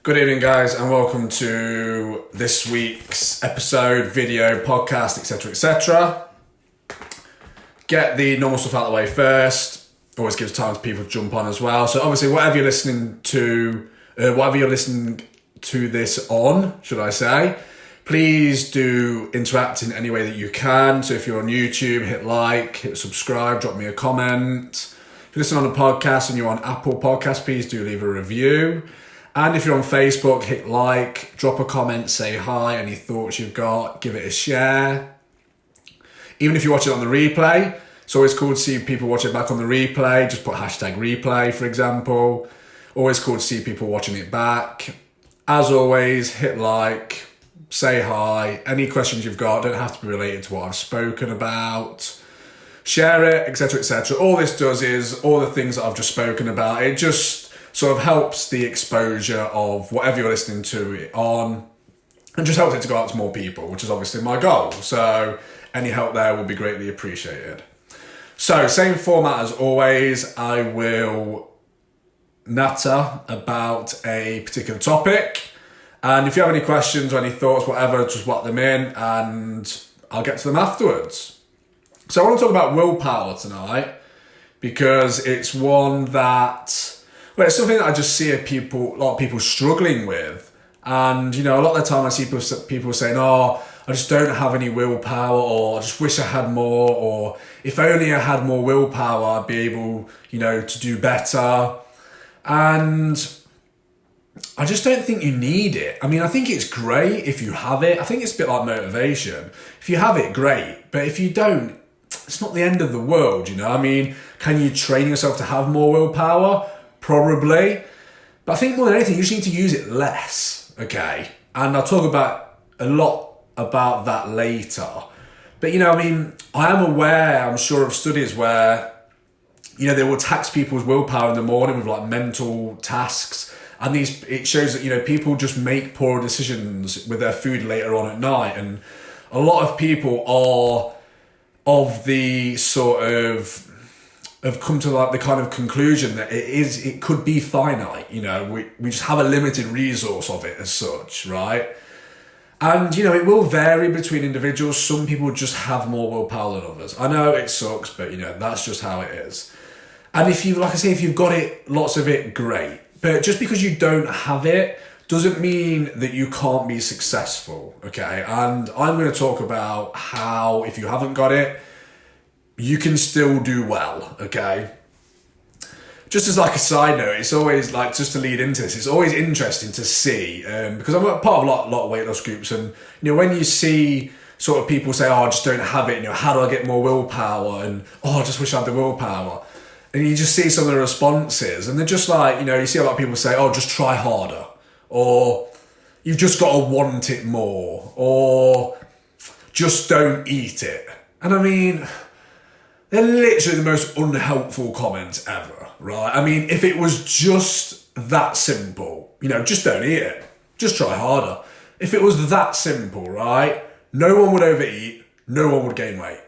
Good evening, guys, and welcome to this week's episode, video, podcast, etc., etc. Get the normal stuff out of the way first. Always gives time for people to jump on as well. So obviously, whatever you're listening to this on, should I say, please do interact in any way that you can. So if you're on YouTube, hit like, hit subscribe, drop me a comment. If you listen on a podcast and you're on Apple Podcasts, please do leave a review. And if you're on Facebook, hit like, drop a comment, say hi, any thoughts you've got, give it a share. Even if you watch it on the replay, it's always cool to see people watch it back on the replay. Just put hashtag replay, for example. Always cool to see people watching it back. As always, hit like, say hi. Any questions you've got don't have to be related to what I've spoken about. Share it, etc., etc. All this does is, all the things that I've just spoken about, it just sort of helps the exposure of whatever you're listening to it on and just helps it to go out to more people, which is obviously my goal. So any help there will be greatly appreciated. So same format as always, I will natter about a particular topic. And if you have any questions or any thoughts, whatever, just whack them in and I'll get to them afterwards. So I want to talk about willpower tonight because it's one that... Well, it's something that I just see a lot of people struggling with. And, you know, a lot of the time I see people saying, oh, I just don't have any willpower, or I just wish I had more, or if only I had more willpower, I'd be able, you know, to do better. And I just don't think you need it. I mean, I think it's great if you have it. I think it's a bit like motivation. If you have it, great. But if you don't, it's not the end of the world, you know? I mean, can you train yourself to have more willpower? Probably. But I think more than anything, you just need to use it less, okay? And I'll talk about a lot about that later. But, you know, I mean, I am aware, I'm sure, of studies where, you know, they will tax people's willpower in the morning with, like, mental tasks. And it shows that, you know, people just make poor decisions with their food later on at night. And a lot of people are of the sort of... have come to like the kind of conclusion that it could be finite, you know, we just have a limited resource of it as such, right? And, you know, it will vary between individuals. Some people just have more willpower than others. I know it sucks, but, you know, that's just how it is. And if you've got it, lots of it, great. But just because you don't have it doesn't mean that you can't be successful, okay? And I'm going to talk about how, if you haven't got it, you can still do well, okay? Just as like a side note, it's always like, just to lead into this, it's always interesting to see, because I'm a part of a lot of weight loss groups, and, you know, when you see sort of people say, oh, I just don't have it, you know, how do I get more willpower? And, oh, I just wish I had the willpower. And you just see some of the responses, and they're just like, you know, you see a lot of people say, oh, just try harder, or you've just got to want it more, or just don't eat it. And I mean... they're literally the most unhelpful comments ever, right? I mean, if it was just that simple, you know, just don't eat it. Just try harder. If it was that simple, right? No one would overeat. No one would gain weight,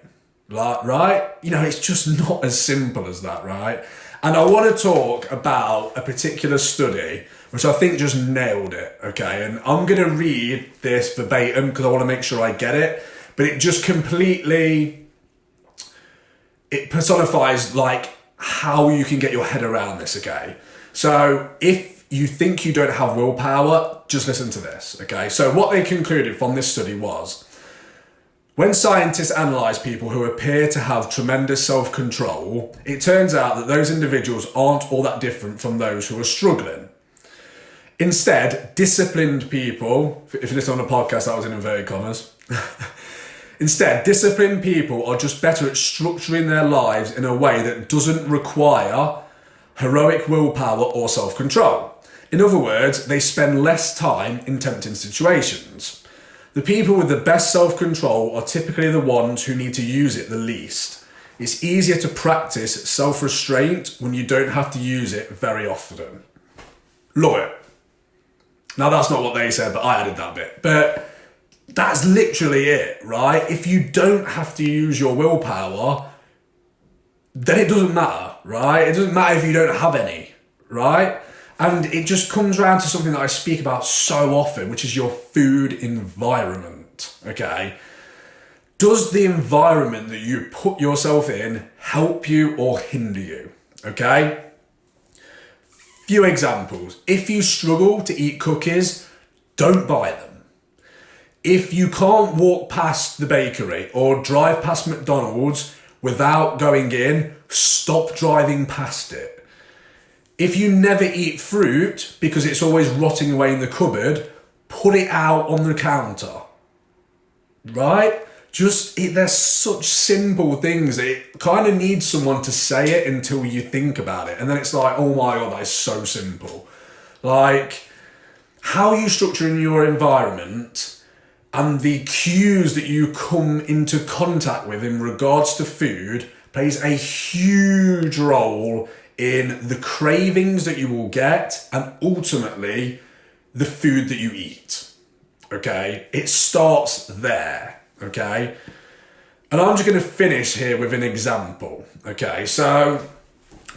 right? You know, it's just not as simple as that, right? And I want to talk about a particular study, which I think just nailed it, okay? And I'm going to read this verbatim because I want to make sure I get it. But it just completely... it personifies like how you can get your head around this, okay? So if you think you don't have willpower, just listen to this, okay? So what they concluded from this study was, when scientists analyse people who appear to have tremendous self-control, it turns out that those individuals aren't all that different from those who are struggling. Instead, disciplined people, if you listen on a podcast, that was in inverted commas, instead, disciplined people are just better at structuring their lives in a way that doesn't require heroic willpower or self-control. In other words, they spend less time in tempting situations. The people with the best self-control are typically the ones who need to use it the least. It's easier to practice self-restraint when you don't have to use it very often. Love it. Now, that's not what they said, but I added that bit. But that's literally it, right? If you don't have to use your willpower, then it doesn't matter, right? It doesn't matter if you don't have any, right? And it just comes around to something that I speak about so often, which is your food environment, okay? Does the environment that you put yourself in help you or hinder you, okay? Few examples. If you struggle to eat cookies, don't buy them. If you can't walk past the bakery or drive past McDonald's without going in, stop driving past it. If you never eat fruit because it's always rotting away in the cupboard, put it out on the counter, right? They're such simple things. It kind of needs someone to say it until you think about it. And then it's like, oh my God, that is so simple. Like, how you structure in your environment and the cues that you come into contact with in regards to food plays a huge role in the cravings that you will get and ultimately the food that you eat, okay? It starts there, okay? And I'm just going to finish here with an example, okay? So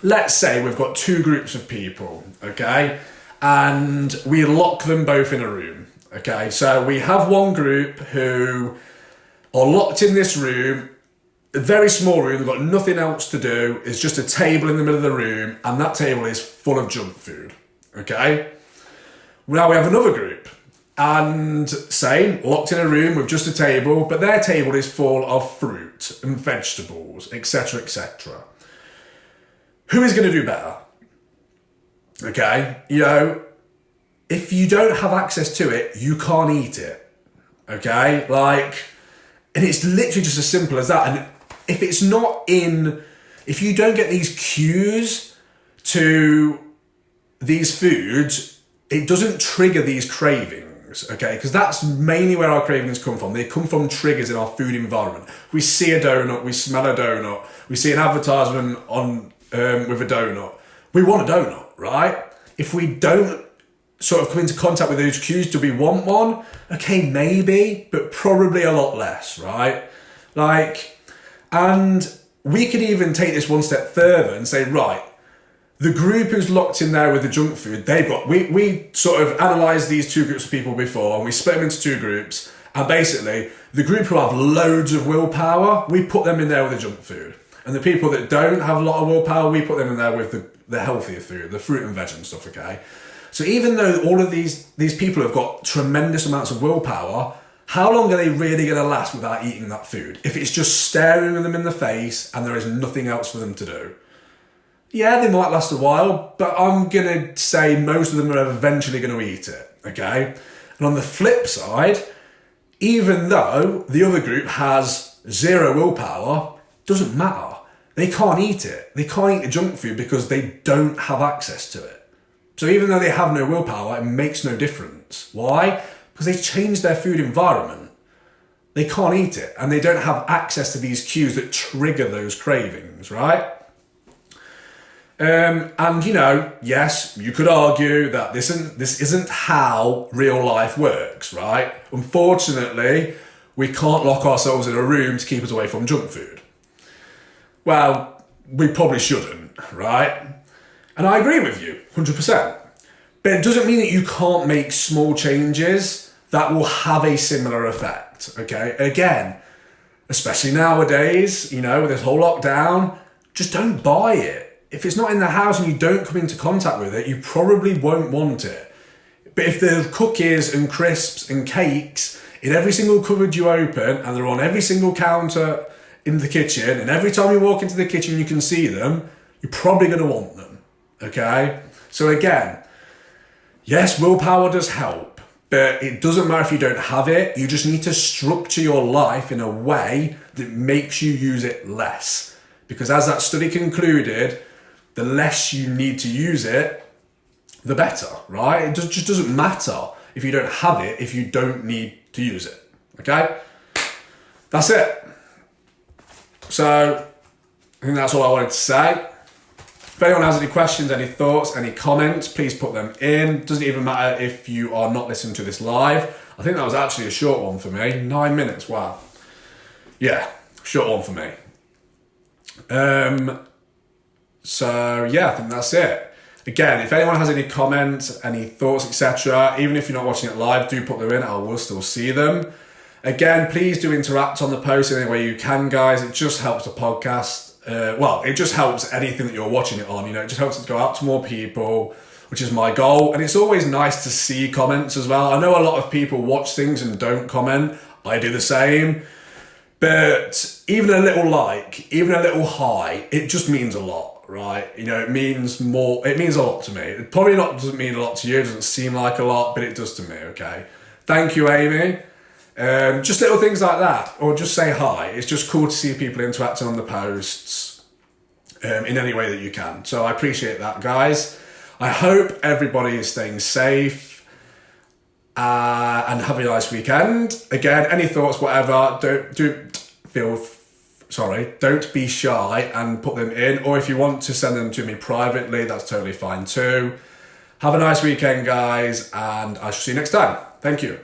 let's say we've got two groups of people, okay? And we lock them both in a room, okay? So we have one group who are locked in this room, a very small room, they've got nothing else to do, it's just a table in the middle of the room, and that table is full of junk food, okay? Now we have another group, and same, locked in a room with just a table, but their table is full of fruit and vegetables, etc., etc. Who is going to do better? Okay, if you don't have access to it, you can't eat it, okay? And it's literally just as simple as that. And if you don't get these cues to these foods, it doesn't trigger these cravings, okay? Because that's mainly where our cravings come from. They come from triggers in our food environment. We see a donut, we smell a donut, we see an advertisement on with a donut. We want a donut, right? If we don't sort of come into contact with those cues, do we want one? Okay, maybe, but probably a lot less, right? And we could even take this one step further and say, right, the group who's locked in there with the junk food, we sort of analysed these two groups of people before, and we split them into two groups, and basically, the group who have loads of willpower, we put them in there with the junk food. And the people that don't have a lot of willpower, we put them in there with the healthier food, the fruit and veg and stuff, okay? So even though all of these people have got tremendous amounts of willpower, how long are they really going to last without eating that food? If it's just staring them in the face and there is nothing else for them to do. Yeah, they might last a while, but I'm going to say most of them are eventually going to eat it, okay? And on the flip side, even though the other group has zero willpower, doesn't matter. They can't eat it. They can't eat the junk food because they don't have access to it. So even though they have no willpower, it makes no difference. Why? Because they changed their food environment. They can't eat it, and they don't have access to these cues that trigger those cravings, right? And yes, you could argue that this isn't how real life works, right? Unfortunately, we can't lock ourselves in a room to keep us away from junk food. Well, we probably shouldn't, right? And I agree with you, 100%. But it doesn't mean that you can't make small changes that will have a similar effect, okay? Again, especially nowadays, with this whole lockdown, just don't buy it. If it's not in the house and you don't come into contact with it, you probably won't want it. But if there are cookies and crisps and cakes in every single cupboard you open, and they're on every single counter in the kitchen, and every time you walk into the kitchen you can see them, you're probably going to want them, okay? So again, yes, willpower does help, but it doesn't matter if you don't have it. You just need to structure your life in a way that makes you use it less. Because as that study concluded, the less you need to use it, the better, right? It just doesn't matter if you don't have it, if you don't need to use it, okay? That's it. So, I think that's all I wanted to say. If anyone has any questions, any thoughts, any comments, please put them in. Doesn't even matter if you are not listening to this live. I think that was actually a short one for me. 9 minutes, wow. Yeah, short one for me. So yeah, I think that's it. Again, if anyone has any comments, any thoughts, etc., even if you're not watching it live, do put them in. I will still see them. Again, please do interact on the post in any way you can, guys. It just helps the podcast. It just helps anything that you're watching it on. It just helps it go out to more people, which is my goal. And it's always nice to see comments as well. I know a lot of people watch things and don't comment. I do the same. But even a little like, even a little hi, it just means a lot, right? It means more, it means a lot to me. It probably doesn't mean a lot to you, it doesn't seem like a lot, but it does to me, okay? Thank you, Amy. Just little things like that, or just say hi. It's just cool to see people interacting on the posts in any way that you can. So I appreciate that, guys. I hope everybody is staying safe. And have a nice weekend. Again, any thoughts, whatever, don't be shy and put them in, or if you want to send them to me privately, that's totally fine too. Have a nice weekend, guys, and I shall see you next time. Thank you.